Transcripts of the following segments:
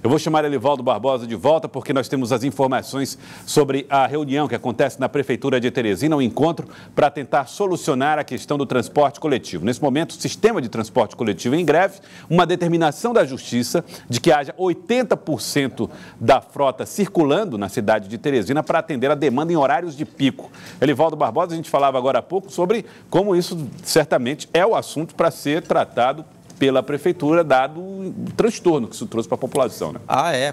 Eu vou chamar Elivaldo Barbosa de volta porque nós temos as informações sobre a reunião que acontece na Prefeitura de Teresina, um encontro para tentar solucionar a questão do transporte coletivo. Nesse momento, o sistema de transporte coletivo em greve, uma determinação da Justiça de que haja 80% da frota circulando na cidade de Teresina para atender a demanda em horários de pico. Elivaldo Barbosa, a gente falava agora há pouco sobre como isso certamente é o assunto para ser tratado pela Prefeitura, dado o transtorno que isso trouxe para a população, né?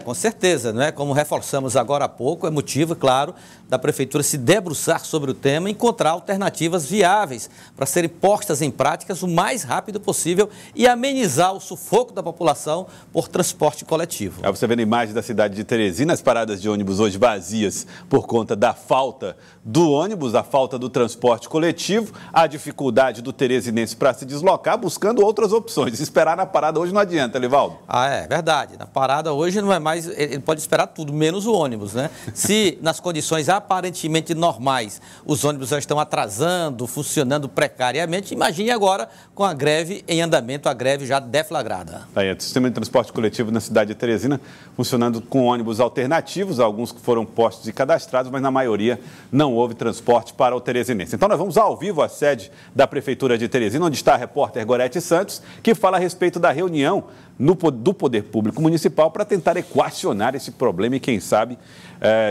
Com certeza, não é? Como reforçamos agora há pouco, é motivo, claro, da Prefeitura se debruçar sobre o tema e encontrar alternativas viáveis para serem postas em práticas o mais rápido possível e amenizar o sufoco da população por transporte coletivo. Você vendo imagens da cidade de Teresina, as paradas de ônibus hoje vazias por conta da falta do ônibus, a falta do transporte coletivo, a dificuldade do teresinense para se deslocar, buscando outras opções. Esperar na parada hoje não adianta, Elivaldo. É verdade. Na parada hoje não é mais, ele pode esperar tudo, menos o ônibus, né? Se nas condições aparentemente normais os ônibus já estão atrasando, funcionando precariamente, imagine agora com a greve em andamento, a greve já deflagrada. O sistema de transporte coletivo na cidade de Teresina funcionando com ônibus alternativos, alguns que foram postos e cadastrados, mas na maioria não houve transporte para o teresinense. Então nós vamos ao vivo à sede da Prefeitura de Teresina, onde está a repórter Gorete Santos, que fala a respeito da reunião do Poder Público Municipal para tentar equacionar esse problema e, quem sabe,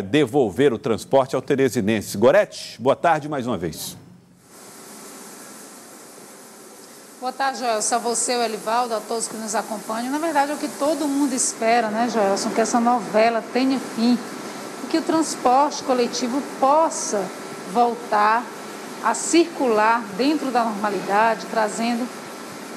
devolver o transporte ao teresinense. Gorete, boa tarde mais uma vez. Boa tarde, Joelson. A você, o Elivaldo, a todos que nos acompanham. Na verdade, é o que todo mundo espera, né, Joelson? Que essa novela tenha fim e que o transporte coletivo possa voltar a circular dentro da normalidade, trazendo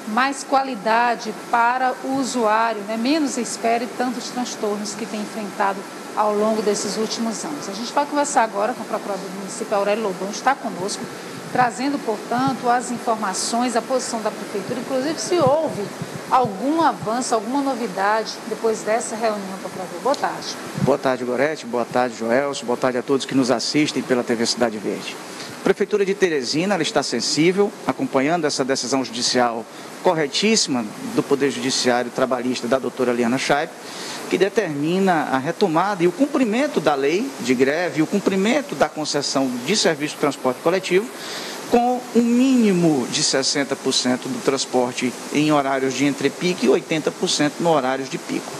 mais qualidade para o usuário, né? Menos espera e tantos transtornos que tem enfrentado ao longo desses últimos anos. A gente vai conversar agora com o procurador municipal Aurélio Lodon, está conosco, trazendo, portanto, as informações, a posição da Prefeitura, inclusive se houve algum avanço, alguma novidade depois dessa reunião, procurador. Boa tarde. Boa tarde, Gorete. Boa tarde, Joelson. Boa tarde a todos que nos assistem pela TV Cidade Verde. A Prefeitura de Teresina, ela está sensível, acompanhando essa decisão judicial corretíssima do Poder Judiciário Trabalhista da doutora Liana Scheib, que determina a retomada e o cumprimento da lei de greve, o cumprimento da concessão de serviço de transporte coletivo, com um mínimo de 60% do transporte em horários de entrepico e 80% no horários de pico.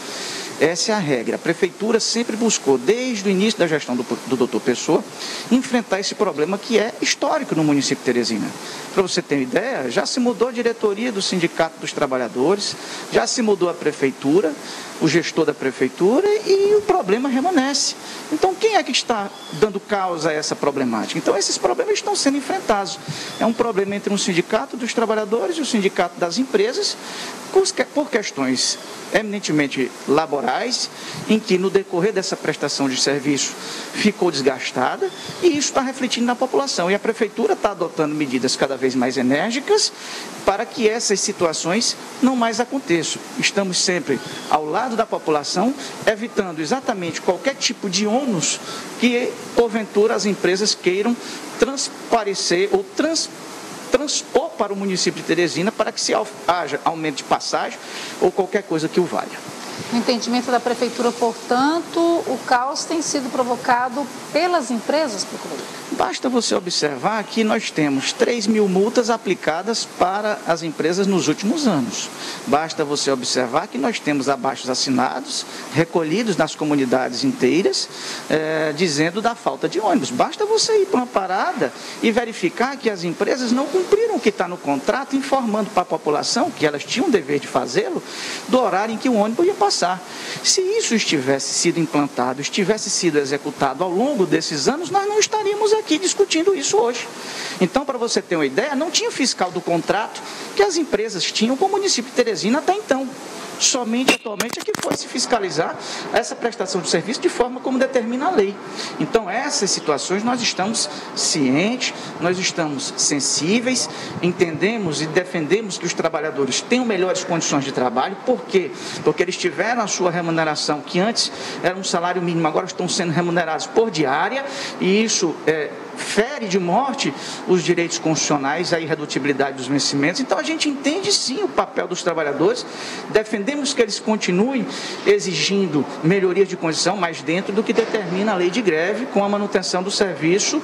Essa é a regra. A Prefeitura sempre buscou, desde o início da gestão do doutor Pessoa, enfrentar esse problema que é histórico no município de Teresina. Para você ter uma ideia, já se mudou a diretoria do Sindicato dos Trabalhadores, já se mudou a Prefeitura, o gestor da Prefeitura e o problema permanece. Então, quem é que está dando causa a essa problemática? Então, esses problemas estão sendo enfrentados. É um problema entre um Sindicato dos Trabalhadores e o Sindicato das Empresas, por questões eminentemente laborais, em que no decorrer dessa prestação de serviço ficou desgastada e isso está refletindo na população. E a Prefeitura está adotando medidas cada vez mais enérgicas para que essas situações não mais aconteçam. Estamos sempre ao lado da população, evitando exatamente qualquer tipo de ônus que, porventura, as empresas queiram transparecer ou transpor para o município de Teresina para que se haja aumento de passagem ou qualquer coisa que o valha. No entendimento da Prefeitura, portanto, o caos tem sido provocado pelas empresas, procurador? Basta você observar que nós temos 3.000 multas aplicadas para as empresas nos últimos anos. Basta você observar que nós temos abaixos-assinados recolhidos nas comunidades inteiras, dizendo da falta de ônibus. Basta você ir para uma parada e verificar que as empresas não cumpriram o que está no contrato, informando para a população que elas tinham o dever de fazê-lo, do horário em que o ônibus ia passar. Se isso estivesse sido implantado, estivesse sido executado ao longo desses anos, nós não estaríamos aqui discutindo isso hoje. Então, para você ter uma ideia, não tinha fiscal do contrato que as empresas tinham com o município de Teresina até então. Somente atualmente é que foi se fiscalizar essa prestação de serviço de forma como determina a lei. Então, essas situações nós estamos cientes, nós estamos sensíveis, entendemos e defendemos que os trabalhadores tenham melhores condições de trabalho. Por quê? Porque eles tiveram a sua remuneração, que antes era um salário mínimo, agora estão sendo remunerados por diária, e isso fere de morte os direitos constitucionais, a irredutibilidade dos vencimentos. Então, a gente entende, sim, o papel dos trabalhadores, defendemos que eles continuem exigindo melhorias de condição, mas dentro do que determina a lei de greve, com a manutenção do serviço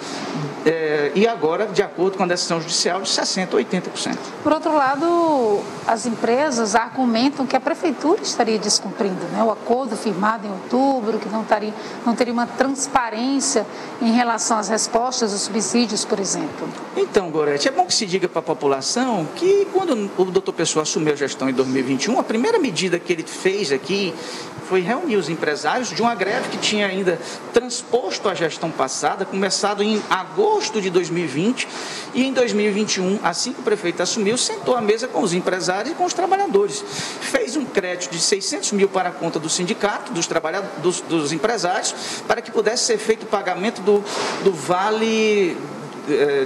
e agora, de acordo com a decisão judicial, de 60% a 80%. Por outro lado, as empresas argumentam que a Prefeitura estaria descumprindo, né, o acordo firmado em outubro, que não teria uma transparência em relação às respostas dos subsídios, por exemplo. Então, Gorete, é bom que se diga para a população que quando o doutor Pessoa assumiu a gestão em 2021, a primeira medida que ele fez aqui foi reunir os empresários de uma greve que tinha ainda transposto a gestão passada, começado em agosto de 2020, e em 2021, assim que o prefeito assumiu, sentou à mesa com os empresários e com os trabalhadores. Fez um crédito de 600 mil para a conta do sindicato, dos empresários, para que pudesse ser feito o pagamento do vale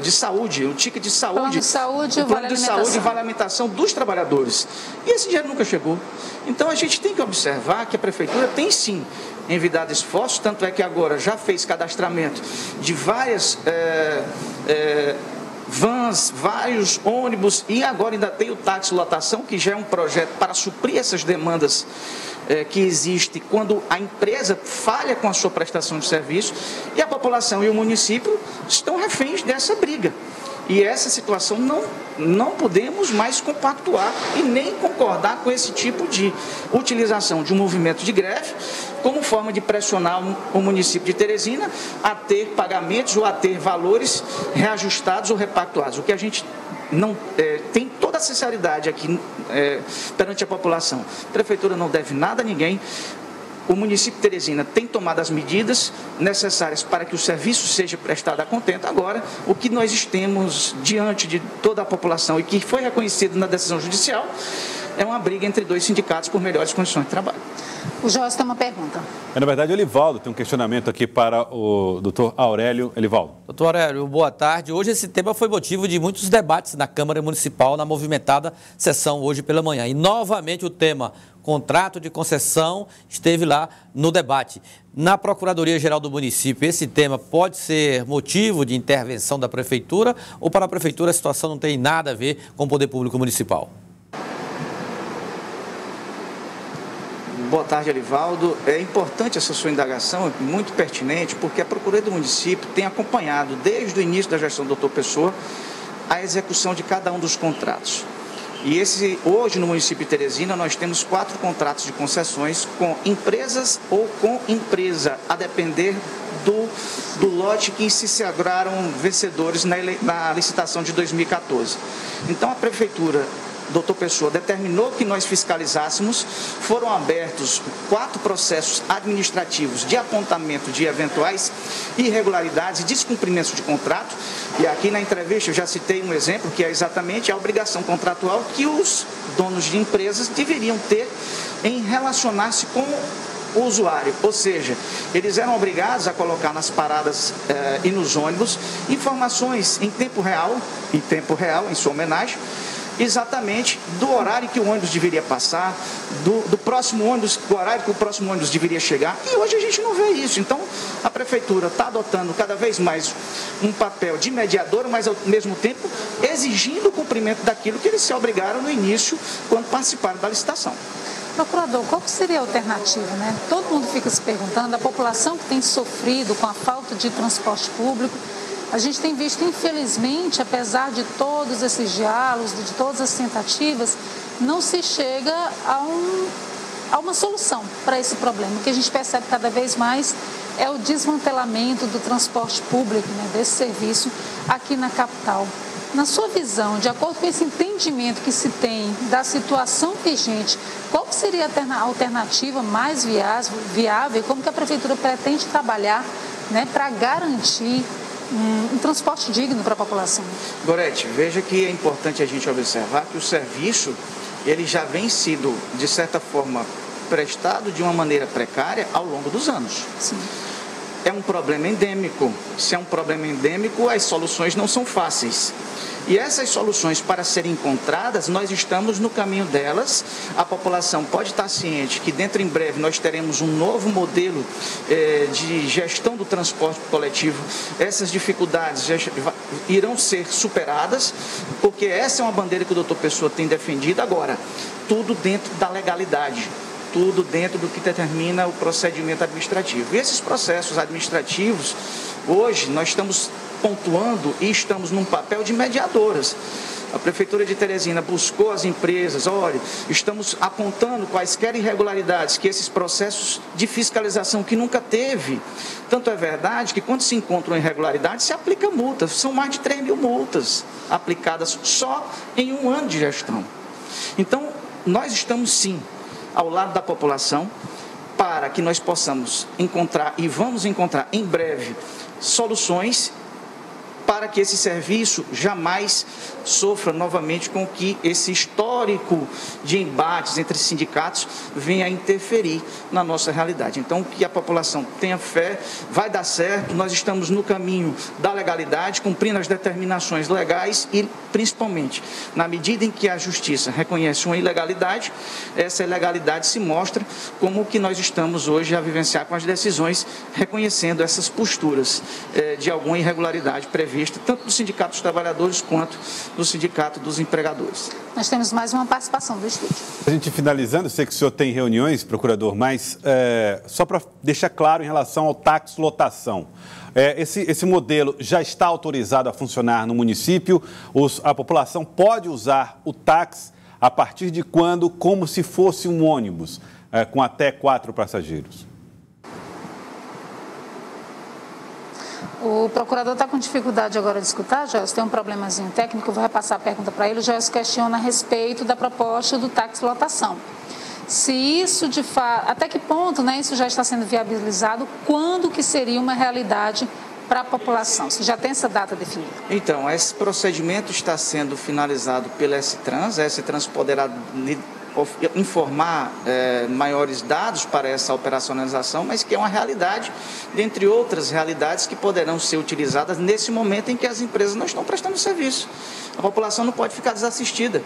de saúde, o ticket de saúde, plano de saúde, o plano de saúde e vale alimentação dos trabalhadores. E esse dinheiro nunca chegou. Então a gente tem que observar que a prefeitura tem sim envidado esforços, tanto é que agora já fez cadastramento de várias vans, vários ônibus e agora ainda tem o táxi lotação, que já é um projeto para suprir essas demandas que existe quando a empresa falha com a sua prestação de serviço, e a população e o município estão reféns dessa briga. E essa situação não podemos mais compactuar e nem concordar com esse tipo de utilização de um movimento de greve como forma de pressionar o município de Teresina a ter pagamentos ou a ter valores reajustados ou repactuados. O que a gente não tem toda a sinceridade aqui perante a população. A prefeitura não deve nada a ninguém. O município de Teresina tem tomado as medidas necessárias para que o serviço seja prestado a contento. Agora, o que nós temos diante de toda a população e que foi reconhecido na decisão judicial é uma briga entre dois sindicatos por melhores condições de trabalho. O Jorge tem uma pergunta. Na verdade, o Elivaldo tem um questionamento aqui para o doutor Aurélio. Elivaldo. Doutor Aurélio, boa tarde. Hoje esse tema foi motivo de muitos debates na Câmara Municipal, na movimentada sessão hoje pela manhã. E novamente o tema contrato de concessão esteve lá no debate. Na Procuradoria-Geral do município, esse tema pode ser motivo de intervenção da Prefeitura ou para a Prefeitura a situação não tem nada a ver com o Poder Público Municipal? Boa tarde, Elivaldo. É importante essa sua indagação, é muito pertinente, porque a Procuradoria do município tem acompanhado, desde o início da gestão do doutor Pessoa, a execução de cada um dos contratos. E hoje, no município de Teresina, nós temos 4 contratos de concessões com empresas ou com empresa, a depender do lote que se sagraram vencedores na licitação de 2014. Então, a Prefeitura, doutor Pessoa, determinou que nós fiscalizássemos, foram abertos 4 processos administrativos de apontamento de eventuais irregularidades e descumprimentos de contrato, e aqui na entrevista eu já citei um exemplo, que é exatamente a obrigação contratual que os donos de empresas deveriam ter em relacionar-se com o usuário, ou seja, eles eram obrigados a colocar nas paradas e nos ônibus informações em tempo real, em sua homenagem, exatamente do horário que o ônibus deveria passar, do próximo ônibus, do horário que o próximo ônibus deveria chegar, e hoje a gente não vê isso. Então, a Prefeitura está adotando cada vez mais um papel de mediador, mas ao mesmo tempo exigindo o cumprimento daquilo que eles se obrigaram no início, quando participaram da licitação. Procurador, qual seria a alternativa, né? Todo mundo fica se perguntando, a população que tem sofrido com a falta de transporte público. A gente tem visto, infelizmente, apesar de todos esses diálogos, de todas as tentativas, não se chega a uma solução para esse problema. O que a gente percebe cada vez mais é o desmantelamento do transporte público, né, desse serviço aqui na capital. Na sua visão, de acordo com esse entendimento que se tem da situação vigente, qual seria a alternativa mais viável e como que a Prefeitura pretende trabalhar, né, para garantir um transporte digno para a população? Gorete, veja que é importante a gente observar que o serviço ele já vem sido, de certa forma, prestado de uma maneira precária ao longo dos anos. Sim. É um problema endêmico. Se é um problema endêmico, as soluções não são fáceis. E essas soluções, para serem encontradas, nós estamos no caminho delas. A população pode estar ciente que dentro em breve nós teremos um novo modelo de gestão do transporte coletivo. Essas dificuldades irão ser superadas, porque essa é uma bandeira que o doutor Pessoa tem defendido. Agora, tudo dentro da legalidade, tudo dentro do que determina o procedimento administrativo. E esses processos administrativos, hoje, nós estamos pontuando e estamos num papel de mediadoras. A Prefeitura de Teresina buscou as empresas, olha, estamos apontando quaisquer irregularidades, que esses processos de fiscalização que nunca teve. Tanto é verdade que quando se encontra uma irregularidade, se aplica multa. São mais de 3 mil multas aplicadas só em um ano de gestão. Então, nós estamos sim ao lado da população para que nós possamos encontrar e vamos encontrar em breve soluções para que esse serviço jamais sofra novamente com que esse histórico de embates entre sindicatos venha a interferir na nossa realidade. Então, que a população tenha fé, vai dar certo, nós estamos no caminho da legalidade, cumprindo as determinações legais e, principalmente, na medida em que a Justiça reconhece uma ilegalidade, essa ilegalidade se mostra como o que nós estamos hoje a vivenciar com as decisões, reconhecendo essas posturas de alguma irregularidade prevista, tanto do Sindicato dos Trabalhadores quanto do Sindicato dos Empregadores. Nós temos mais uma participação do estúdio. A gente finalizando, sei que o senhor tem reuniões, procurador, mas só para deixar claro em relação ao táxi lotação. Esse modelo já está autorizado a funcionar no município? A população pode usar o táxi a partir de quando, como se fosse um ônibus, com até 4 passageiros? O procurador está com dificuldade agora de escutar, Joelson, tem um problemazinho técnico, eu vou repassar a pergunta para ele. O Joelson questiona a respeito da proposta do táxi lotação. Se isso de fato, até que ponto, né, isso já está sendo viabilizado, quando que seria uma realidade para a população? Se já tem essa data definida? Então, esse procedimento está sendo finalizado pela S-Trans. A S-Trans poderá informar maiores dados para essa operacionalização, mas que é uma realidade, dentre outras realidades que poderão ser utilizadas nesse momento em que as empresas não estão prestando serviço. A população não pode ficar desassistida.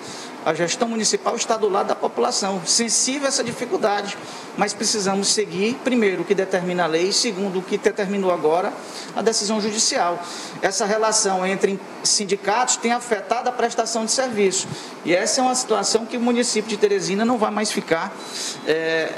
A gestão municipal está do lado da população, sensível a essa dificuldade, mas precisamos seguir, primeiro, o que determina a lei, segundo, o que determinou agora a decisão judicial. Essa relação entre sindicatos tem afetado a prestação de serviço. E essa é uma situação que o município de Teresina não vai mais ficar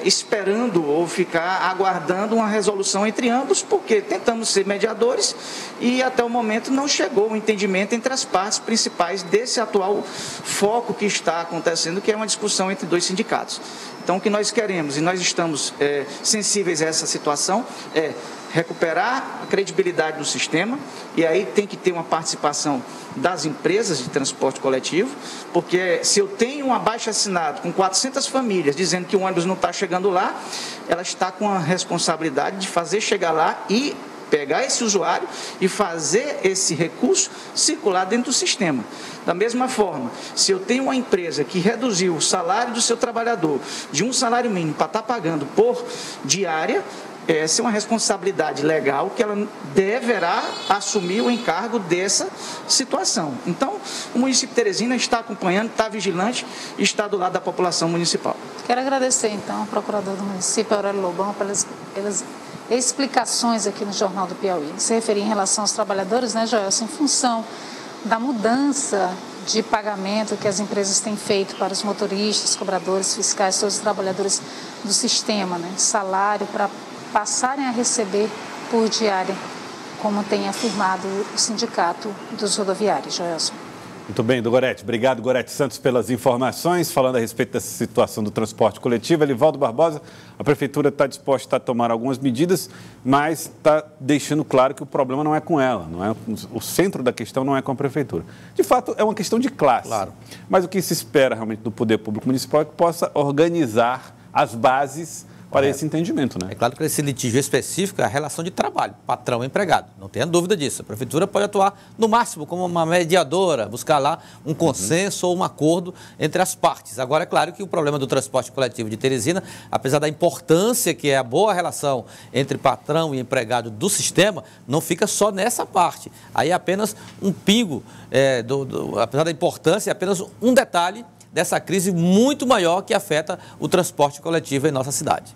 esperando ou ficar aguardando uma resolução entre ambos, porque tentamos ser mediadores e até o momento não chegou o entendimento entre as partes principais desse atual foco que está acontecendo, que é uma discussão entre 2 sindicatos. Então, o que nós queremos, e nós estamos sensíveis a essa situação, é recuperar a credibilidade do sistema, e aí tem que ter uma participação das empresas de transporte coletivo, porque se eu tenho um abaixo-assinado com 400 famílias dizendo que o ônibus não está chegando lá, ela está com a responsabilidade de fazer chegar lá e pegar esse usuário e fazer esse recurso circular dentro do sistema. Da mesma forma, se eu tenho uma empresa que reduziu o salário do seu trabalhador de um salário mínimo para estar pagando por diária, essa é uma responsabilidade legal que ela deverá assumir o encargo dessa situação. Então, o município de Teresina está acompanhando, está vigilante e está do lado da população municipal. Quero agradecer, então, ao procurador do município, Aurélio Lobão, pelas explicações aqui no Jornal do Piauí. Se referir em relação aos trabalhadores, né, Joelson, em função da mudança de pagamento que as empresas têm feito para os motoristas, cobradores fiscais, todos os trabalhadores do sistema, né, salário para passarem a receber por diária, como tem afirmado o Sindicato dos Rodoviários. Joelson. Muito bem, do Gorete. Obrigado, Gorete Santos, pelas informações. Falando a respeito dessa situação do transporte coletivo, Elivaldo Barbosa, a Prefeitura está disposta a tomar algumas medidas, mas está deixando claro que o problema não é com ela, não é, o centro da questão não é com a Prefeitura. De fato, é uma questão de classe. Claro. Mas o que se espera realmente do Poder Público Municipal é que possa organizar as bases para esse entendimento, né? É claro que esse litígio específico é a relação de trabalho, patrão-empregado, não tenha dúvida disso. A Prefeitura pode atuar, no máximo, como uma mediadora, buscar lá um consenso ou um acordo entre as partes. Agora, é claro que o problema do transporte coletivo de Teresina, apesar da importância que é a boa relação entre patrão e empregado do sistema, não fica só nessa parte. Aí é apenas um pingo, apesar da importância, é apenas um detalhe dessa crise muito maior que afeta o transporte coletivo em nossa cidade.